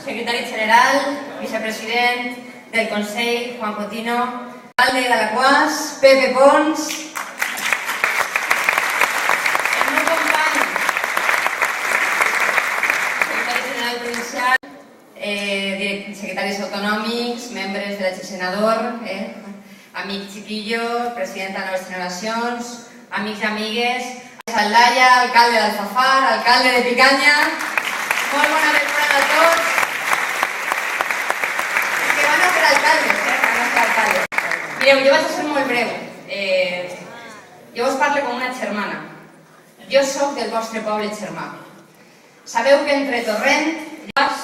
secretari general, vicepresident del Consell, Juan Cotino, alcalde de Alaquàs, Pepe Pons, el meu company, secretari general provincial, secretaris autonòmics, membres de l'exsenador, amic Chiquillo, presidenta de Noves Generacions, amics i amigues, Aldaya, alcalde d'Alfafar, alcalde de Picanya, molt bona vesprada a tots. Que van a ser alcaldes, van a ser alcaldes. Mireu, jo vaig a ser molt breu. Jo us parlo com una germana. Jo sóc del vostre poble germà. Sabeu que entre Torrent i Alaquàs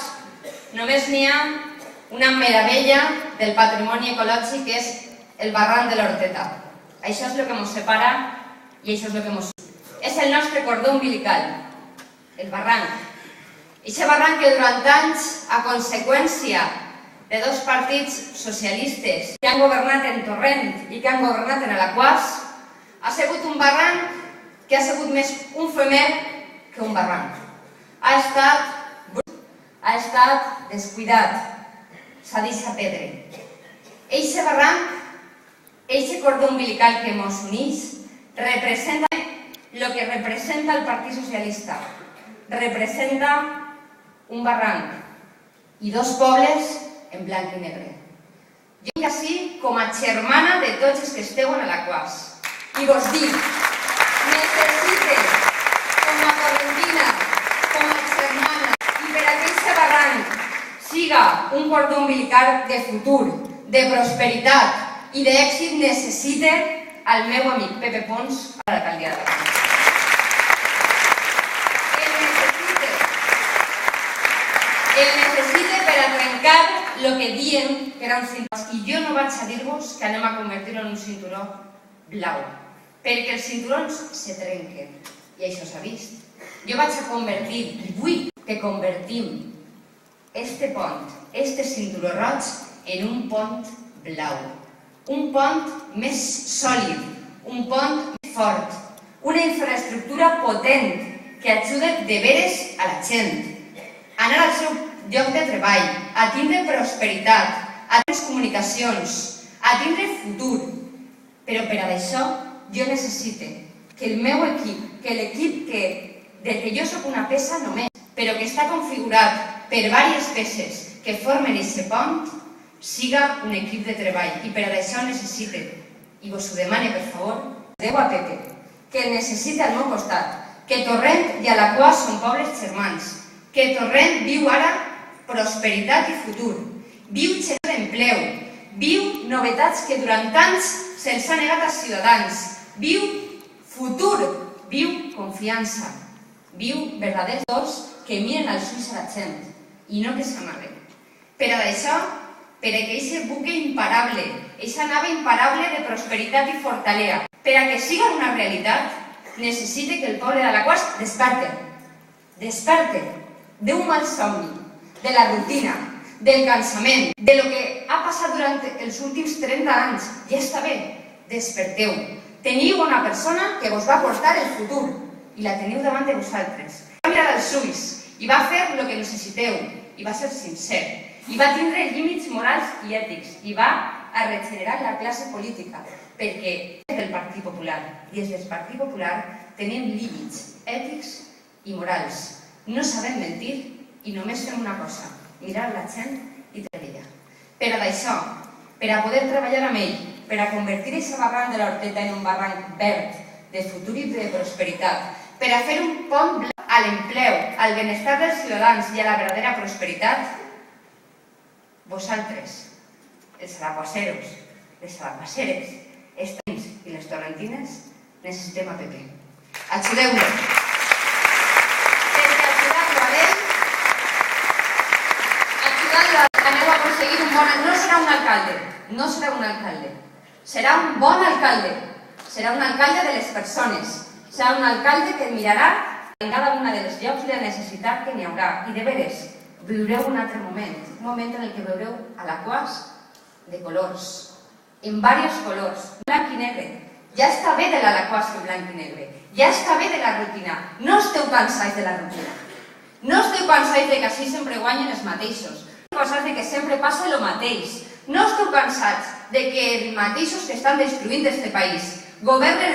només n'hi ha una meravella del patrimoni ecològic que és el barranc de l'Horteta. Això és el que ens separa i això és el que ens... És el nostre cordó umbilical, el barranc. Eixe barranc que durant anys, a conseqüència de dos partits socialistes que han governat en Torrent i que han governat en Alaquàs, ha sigut un barranc que ha sigut més un femer que un barranc. Ha estat descuidat, s'ha deixat perdre. Eixe barranc, eixe cordó umbilical que ens uneix, representa el que representa el Partit Socialista. Representa un barranc i dos pobles en blanc i negre. Jo vinc ací com a germana de tots els que esteu en Alaquàs i vos dic, necessite com a correntina, com a germana, i per a que aquest barranc siga un cordó umbilical de futur, de prosperitat i d'èxit, necessite al meu amic Pepe Pons a l'alcaldia de Alaquàs. El necessite per a trencar el que diem que era un cinturó. I jo no vaig a dir-vos que anem a convertir-lo en un cinturó blau, perquè els cinturons se trenquen, i això s'ha vist. Jo vaig a convertir, i vull que convertim este pont, este cinturó roig, en un pont blau. Un pont més sòlid, un pont més fort, una infraestructura potent que ajuda de veres a la gent, a anar al seu lloc de treball, a tindre prosperitat, a tindre comunicacions, a tindre futur. Però per a això jo necessite que el meu equip, que l'equip del que jo sóc una peça només, però que està configurat per diverses peces que formen aquest pont, siga un equip de treball. I per a això necessite, i vos ho demane per favor, deu a Pepe, que el necessite al meu costat, que Torrent i Alaquàs són pobles germans, que Torrent viu ara prosperitat i futur, viu generació d'empleu, viu novetats que durant anys se'ls ha negat als ciutadans, viu futur, viu confiança, viu verdaders dos que miren als ulls a la gent i no que s'amaguen. Per a això, per a que aquest buque imparable, aquesta nave imparable de prosperitat i fortalea, per a que siga una realitat, necessite que el poble d'Alaquàs desperte d'un mal somni, de la rutina, del cansament, de lo que ha passat durant els últims 30 anys. Ja està bé, desperteu. Teniu una persona que vos va portar el futur i la teniu davant de vosaltres. Va mirar als ulls i va fer el que necessiteu i va ser sincer i va tindre límits morals i ètics i va a regenerar la classe política, perquè és del Partit Popular i des del Partit Popular tenim límits ètics i morals. No sabem mentir i només fem una cosa, mirar la gent i treballar. Per a això, per a poder treballar amb ell, per a convertir aquest barranc de l'Horteta en un barranc verd, de futur i de prosperitat, per a fer un pont blau a l'empleu, al benestar dels ciutadans i a la verdadera prosperitat, vosaltres, els alaquaseros, les alaquaseres, els torrentins i les torrentines, necessitem a Pepe. Ajudeu-nos. Aneu a aconseguir un bon... No serà un alcalde, no serà un alcalde. Serà un bon alcalde. Serà un alcalde de les persones. Serà un alcalde que mirarà en cada un dels llocs la necessitat que n'hi haurà. I de veres, viureu un altre moment. Un moment en el que veureu Alaquàs de colors. En diversos colors. Blanc i negre. Ja està bé de l'Alaquàs en blanc i negre. Ja està bé de la rutina. No esteu cansats de la rutina. No esteu cansats de que així sempre guanyen els mateixos. No esteu cansats de que sempre passa el mateix. No esteu cansats de que els mateixos que estan destruint este país governen